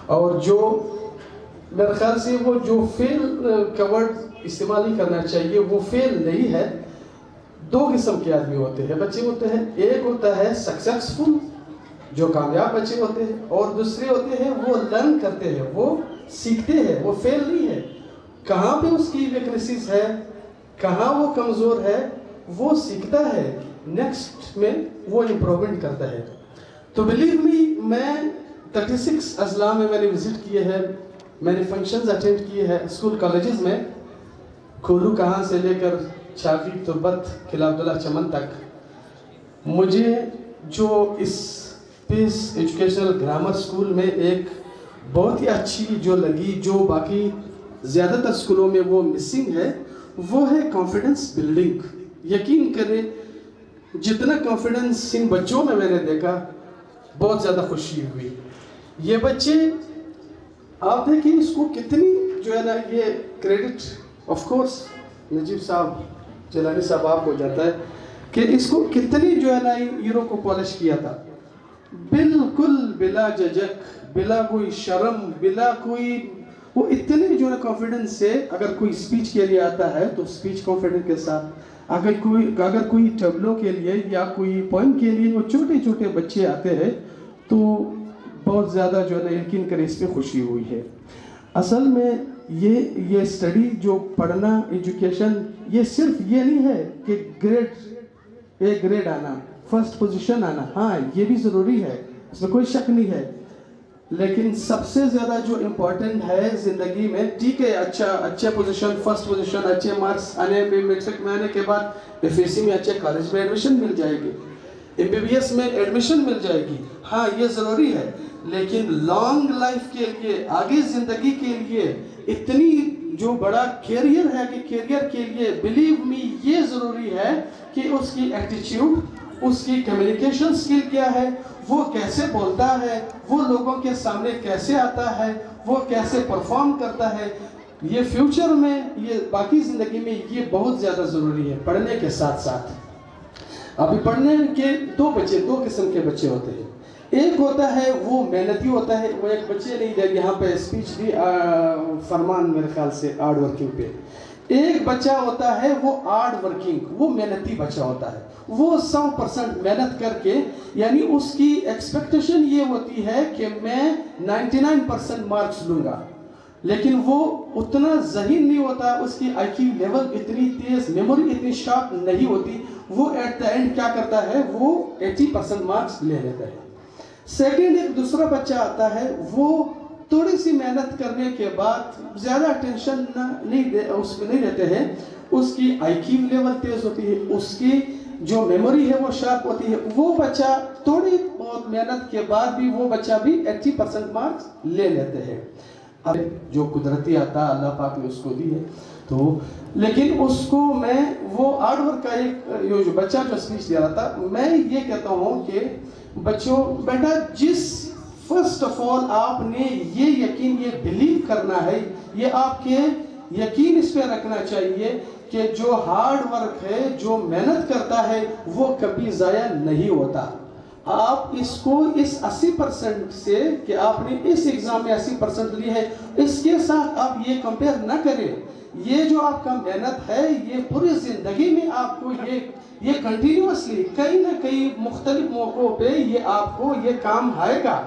اور جو میرے خیال سے وہ جو فیل کا ورڈ استعمال ہی کرنا چاہیے، وہ فیل نہیں ہے۔ دو قسم کے آدمی ہوتے ہیں، بچے ہوتے ہیں، ایک ہوتا ہے سکسیسفل جو کامیاب بچے ہوتے ہیں، اور دوسرے ہوتے ہیں وہ لرن کرتے ہیں، وہ سیکھتے ہیں، وہ فیل نہیں ہے۔ کہاں پہ اس کی ویکنیسز ہے، کہاں وہ کمزور ہے، وہ سیکھتا ہے، نیکسٹ میں وہ امپرومنٹ کرتا ہے۔ تو بلیو می، میں 36 اضلاع میں نے وزٹ کیے ہیں، میں نے فنکشنز اٹینڈ کیے ہیں اسکول کالجز میں، کھولو کہاں سے لے کر چھاوی تربت قلعہ عبداللہ چمن تک۔ مجھے جو اس پیس ایجوکیشنل گرامر اسکول میں ایک بہت ہی اچھی جو لگی، جو باقی زیادہ تر اسکولوں میں وہ مسنگ ہے، وہ ہے کانفیڈنس بلڈنگ۔ یقین کریں جتنا کانفیڈنس ان بچوں میں نے دیکھا، بہت زیادہ خوشی ہوئی۔ یہ بچے آپ دیکھیں اس کو کتنی جو ہے نا، یہ کریڈٹ آف کورس نجیب صاحب جیلانی صاحب آپ کو جاتا ہے کہ اس کو کتنی جو ہے نا ہیرو کو پالش کیا تھا، بالکل بلا جھجک، بلا کوئی شرم، بلا کوئی، وہ اتنے جو ہے کانفیڈنس سے اگر کوئی اسپیچ کے لیے آتا ہے تو اسپیچ کانفیڈنس کے ساتھ، اگر کوئی ٹیبلو کے لیے یا کوئی پوائم کے لیے وہ چھوٹے چھوٹے بچے آتے ہیں تو بہت زیادہ جو ہے نا یقین کریں اس پہ خوشی ہوئی ہے۔ اصل میں یہ اسٹڈی جو پڑھنا، ایجوکیشن، یہ صرف یہ نہیں ہے کہ گریڈ آنا، فرسٹ پوزیشن آنا، ہاں یہ بھی ضروری ہے، اس میں کوئی شک نہیں ہے، لیکن سب سے زیادہ جو امپورٹنٹ ہے زندگی میں، ٹھیک ہے اچھا پوزیشن، فرسٹ پوزیشن، اچھے مارکس آنے میں، میٹرک میں آنے کے بعد ایف اے سی میں اچھے کالج میں ایڈمیشن مل جائے گی، ایم بی بی ایس میں ایڈمیشن مل جائے گی، ہاں یہ ضروری ہے، لیکن لانگ لائف کے لیے، آگے زندگی کے لیے اتنی جو بڑا کیریئر ہے کہ کیریئر کے لیے بلیو می یہ ضروری ہے کہ اس کی ایٹیچیوڈ، اس کی کمیونیکیشن سکل کیا ہے، وہ کیسے بولتا ہے، وہ لوگوں کے سامنے کیسے آتا ہے، وہ کیسے پرفارم کرتا ہے، یہ فیوچر میں، یہ باقی زندگی میں یہ بہت زیادہ ضروری ہے پڑھنے کے ساتھ ساتھ۔ ابھی پڑھنے کے دو قسم کے بچے ہوتے ہیں، ایک ہوتا ہے وہ محنتی ہوتا ہے، وہ ایک بچے نہیں دے یہاں پہ اسپیچ دی فرمان میرے خیال سے ہارڈ ورکنگ پہ، ایک بچہ ہوتا ہے وہ ہارڈ ورکنگ، وہ محنتی بچہ ہوتا ہے، وہ 100% محنت کر کے، یعنی اس کی ایکسپیکٹیشن یہ ہوتی ہے کہ میں 99% مارکس لوں گا، لیکن وہ اتنا ذہین نہیں ہوتا، اس کی آئی کیو لیول اتنی تیز، میموری اتنی شارپ نہیں ہوتی، وہ ایٹ دا اینڈ کیا کرتا ہے، وہ 80% مارکس لے لیتا ہے۔ سیکنڈ ایک دوسرا بچہ آتا ہے، وہ تھوڑی سی محنت کرنے کے بعد زیادہ ٹینشن اس میں نہیں لیتے ہیں، اس کی آئی کیو لیول تیز ہوتی ہے، اس کی جو میموری ہے وہ شارپ ہوتی ہے، وہ بچہ تھوڑی بہت محنت کے بعد بھی وہ بچہ بھی 80% مارکس لے لیتے ہیں۔ اب جو قدرتی آتا اللہ پاک نے اس کو دی ہے، تو لیکن اس کو میں وہ ہارڈ ورک کا ایک جو بچہ جو اسپیچ دے رہا تھا، میں یہ کہتا ہوں کہ بچوں بیٹا، جس فرسٹ آف آل آپ نے یہ یقین، یہ بلیو کرنا ہے، یہ آپ کے یقین اس پہ رکھنا چاہیے کہ جو ہارڈ ورک ہے، جو محنت کرتا ہے، وہ کبھی ضائع نہیں ہوتا۔ آپ اس کو اس 80% سے کہ آپ نے اس ایگزام میں 80% لی ہے، اس کے ساتھ آپ یہ کمپیئر نہ کریں۔ یہ جو آپ کا محنت ہے، یہ پوری زندگی میں آپ کو یہ کنٹینیوسلی کئی نہ کئی مختلف موقعوں پہ یہ آپ کو یہ کام آئے گا۔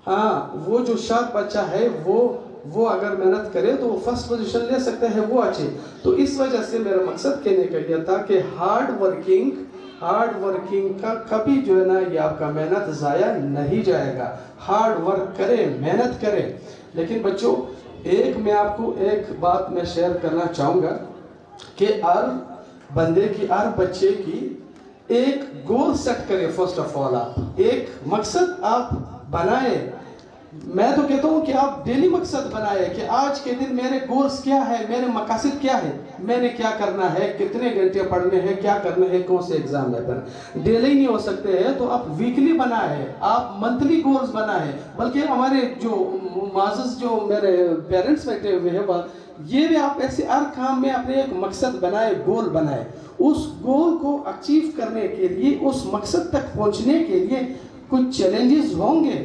ہاں وہ جو شارپ بچہ ہے وہ اگر محنت کرے تو وہ فرسٹ پوزیشن لے سکتے ہیں، وہ اچھے۔ تو اس وجہ سے میرا مقصد کہنے کا یہ تھا کہ ہارڈ ورکنگ کا کبھی جو ہے نا یہ آپ کا محنت ضائع نہیں جائے گا۔ ہارڈ ورک کریں، محنت کریں۔ لیکن بچوں، ایک میں آپ کو ایک بات میں شیئر کرنا چاہوں گا کہ ہر بندے کی، ہر بچے کی ایک گول سیٹ کرے۔ فرسٹ آف آل آپ ایک مقصد آپ بنائے۔ میں تو کہتا ہوں کہ آپ ڈیلی مقصد بنائے کہ آج کے دن میرے گولز کیا ہے، میرے مقاصد کیا ہے، میں نے کیا کرنا ہے، کتنے گھنٹے پڑھنے ہیں، کیا کرنا ہے، کون سے ایگزام ہے۔ ڈیلی نہیں ہو سکتے ہیں تو آپ ویکلی بنائے، آپ منتھلی گولز بنائے۔ بلکہ ہمارے جو معزز جو میرے پیرنٹس بیٹھے ہوئے ہیں، یہ بھی آپ ایسے ہر کام میں اپنے ایک مقصد بنائے، گول بنائے۔ اس گول کو اچیو کرنے کے لیے، اس مقصد تک پہنچنے کے لیے کچھ چیلنجز ہوں گے،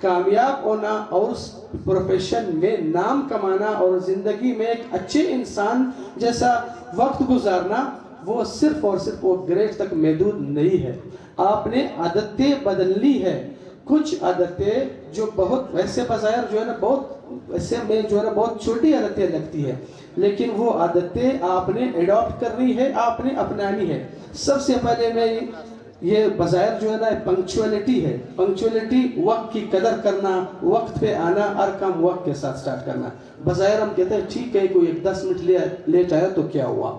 کامیاب ہونا اور اس پروفیشن میں نام کمانا اور زندگی میں ایک اچھے انسان جیسا وقت گزارنا وہ صرف اور صرف وہ گریڈ تک محدود نہیں ہے. آپ نے عادتیں بدلنی ہے. کچھ عادتیں جو بہت ویسے بظاہر جو ہے نا بہت ویسے میں جو ہے نا بہت چھوٹی عادتیں لگتی ہے، لیکن وہ عادتیں آپ نے ایڈاپٹ کرنی ہے، آپ نے اپنانی ہے. سب سے پہلے میں یہ بظاہر جو ہے نا پنکچولیٹی ہے. پنکچولیٹی وقت کی قدر کرنا، وقت پہ آنا، ہر کام وقت کے ساتھ سٹارٹ کرنا. بظاہر ہم کہتے ہیں ٹھیک ہے کوئی 10 منٹ لیٹ آیا تو کیا ہوا،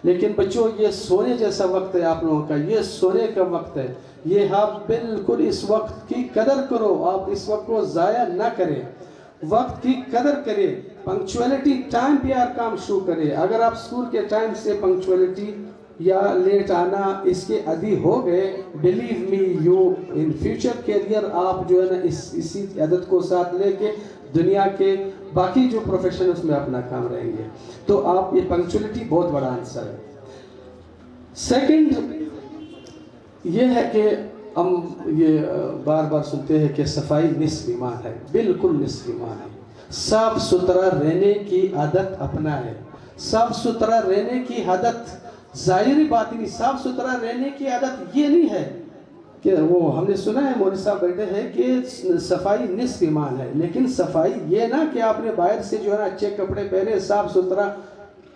لیکن بچوں یہ سونے جیسا وقت ہے آپ لوگوں کا، یہ سونے کا وقت ہے. یہ آپ بالکل اس وقت کی قدر کرو، آپ اس وقت کو ضائع نہ کریں، وقت کی قدر کریں. پنکچولیٹی ٹائم پہ ہر کام شروع کریں. اگر آپ اسکول کے ٹائم سے پنکچولیٹی یا لیٹ آنا اس کے عادی ہو گئے، believe me you in future career آپ جو ہے نا اسی عادت کو ساتھ لے کے دنیا کے باقی جو پروفیشن اس میں اپنا کام رہیں گے. تو آپ یہ پنکچولیٹی بہت بڑا آنسر ہے. سیکنڈ یہ ہے کہ ہم یہ بار بار سنتے ہیں کہ صفائی نصف ایمان ہے. بالکل نصف ایمان ہے. صاف ستھرا رہنے کی عادت اپنا ہے. صاف ستھرا رہنے کی عادت ظاہری بات نہیں، صاف ستھرا رہنے کی عادت یہ نہیں ہے کہ وہ ہم نے سنا ہے مولوی صاحب بیٹھے ہیں کہ صفائی نصف ایمان ہے، لیکن صفائی یہ نہ کہ آپ نے باہر سے جو ہے نا اچھے کپڑے پہنے صاف ستھرا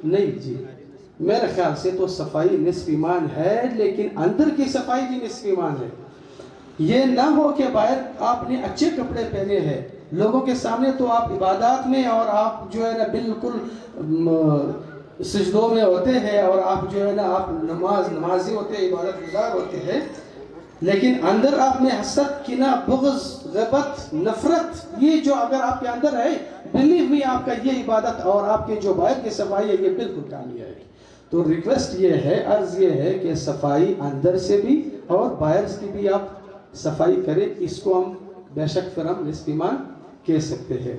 نہیں. جی میرے خیال سے تو صفائی نصف ایمان ہے، لیکن اندر کی صفائی بھی نصف ایمان ہے. یہ نہ ہو کہ باہر آپ نے اچھے کپڑے پہنے ہیں، لوگوں کے سامنے تو آپ عبادات میں اور آپ جو ہے نا بالکل سجدوں میں ہوتے ہیں اور آپ جو ہے نا آپ نمازی ہوتے ہیں، عبادت گزار ہوتے ہیں، لیکن اندر آپ میں حسد، کینہ، بغض، غیبت، نفرت یہ جو اگر آپ کے اندر ہے، بلیو می آپ کا یہ عبادت اور آپ کے جو باہر کی صفائی ہے یہ بالکل کامیاب ہے. تو ریکویسٹ یہ ہے، عرض یہ ہے کہ صفائی اندر سے بھی اور باہر کی بھی آپ صفائی کریں. اس کو ہم بے شک پھر ہم نصف ایمان کہہ سکتے ہیں.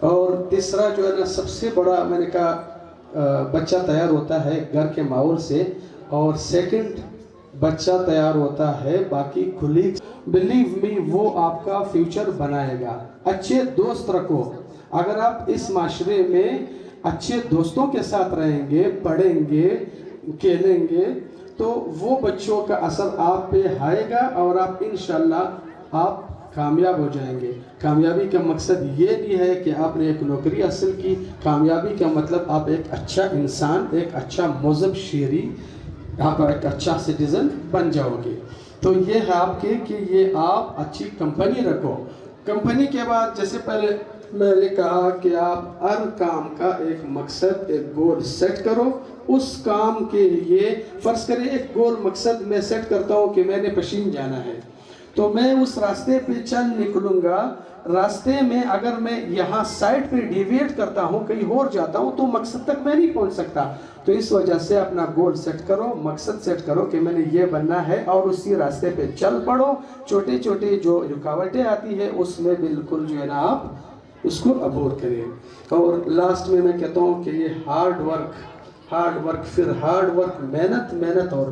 اور تیسرا جو ہے نا سب سے بڑا میں نے کہا بچہ تیار ہوتا ہے گھر کے ماحول سے، اور سیکنڈ بچہ تیار ہوتا ہے باقی کھلی. بلیو می وہ آپ کا فیوچر بنائے گا. اچھے دوست رکھو. اگر آپ اس معاشرے میں اچھے دوستوں کے ساتھ رہیں گے، پڑھیں گے، کھیلیں گے، تو وہ بچوں کا اثر آپ پہ آئے گا اور آپ انشاءاللہ آپ کامیاب ہو جائیں گے. کامیابی کا مقصد یہ نہیں ہے کہ آپ نے ایک نوکری حاصل کی. کامیابی کا مطلب آپ ایک اچھا انسان، ایک اچھا مہذب شہری، آپ ایک اچھا سٹیزن بن جاؤ گے. تو یہ ہے آپ کے کہ یہ آپ اچھی کمپنی رکھو. کمپنی کے بعد جیسے پہلے میں نے کہا کہ آپ ہر کام کا ایک مقصد، ایک گول سیٹ کرو. اس کام کے لیے فرض کریں ایک گول مقصد میں سیٹ کرتا ہوں کہ میں نے پشین جانا ہے، تو میں اس راستے پہ چل نکلوں گا. راستے میں اگر میں یہاں سائٹ پہ ڈیویٹ کرتا ہوں، کہیں اور جاتا ہوں، تو مقصد تک میں نہیں پہنچ سکتا. تو اس وجہ سے اپنا گول سیٹ کرو، مقصد سیٹ کرو کہ میں نے یہ بننا ہے اور اسی راستے پہ چل پڑو. چھوٹے چھوٹے جو رکاوٹیں آتی ہیں اس میں بالکل جو ہے نا آپ اس کو عبور کریں. اور لاسٹ میں میں کہتا ہوں کہ یہ ہارڈ ورک پھر ہارڈ ورک، محنت اور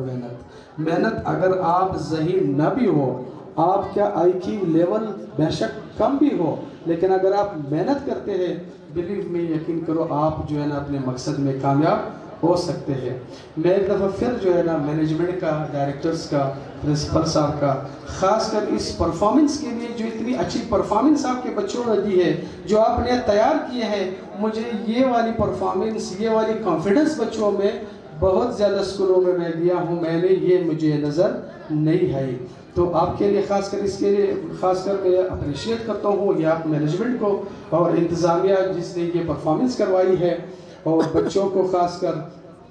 محنت. اگر آپ ذہین نہ بھی ہو، آپ کا آئی کیو لیول بے شک کم بھی ہو، لیکن اگر آپ محنت کرتے ہیں، بلیو میں یقین کرو آپ جو ہے نا اپنے مقصد میں کامیاب ہو سکتے ہیں. میں ایک دفعہ پھر جو ہے نا مینجمنٹ کا، ڈائریکٹرز کا، پرنسپل صاحب کا، خاص کر اس پرفارمنس کے لیے جو اتنی اچھی پرفارمنس آپ کے بچوں نے دی ہے، جو آپ نے تیار کیے ہیں، مجھے یہ والی پرفارمنس، یہ والی کانفیڈنس بچوں میں بہت زیادہ اسکولوں میں میں دیا ہوں، میں نے یہ مجھے نظر نہیں آئی. تو آپ کے لیے خاص کر اس کے لیے خاص کر میں اپریشیٹ کرتا ہوں یہ آپ مینجمنٹ کو اور انتظامیہ جس نے یہ پرفارمنس کروائی ہے، اور بچوں کو خاص کر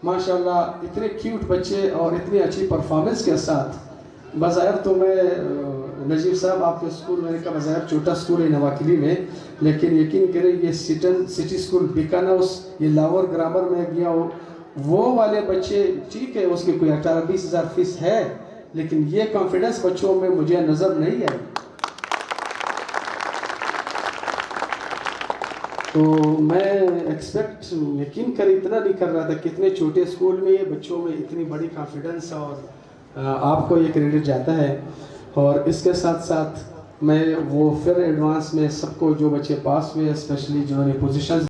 ماشاءاللہ اتنے کیوٹ بچے اور اتنی اچھی پرفارمنس کے ساتھ. بظاہر تو میں نجیب صاحب آپ کے اسکول میں نے کہا بظاہر چھوٹا اسکول ہے نواکلی میں، لیکن یقین کریں یہ سٹی اسکول بیکانوس، یہ لاہور گرامر میں گیا ہو، وہ والے بچے ٹھیک ہے اس کی کوئی 18-20 ہزار فیس ہے، لیکن یہ کانفیڈنس بچوں میں مجھے نظر نہیں آئی. تو میں ایکسپیکٹ یقین کر اتنا نہیں کر رہا تھا کہ اتنے چھوٹے اسکول میں بچوں میں اتنی بڑی کانفیڈنس، اور آپ کو یہ کریڈٹ جاتا ہے. اور اس کے ساتھ ساتھ میں وہ پھر ایڈوانس میں سب کو جو بچے پاس ہوئے اسپیشلی جنہوں نے پوزیشنز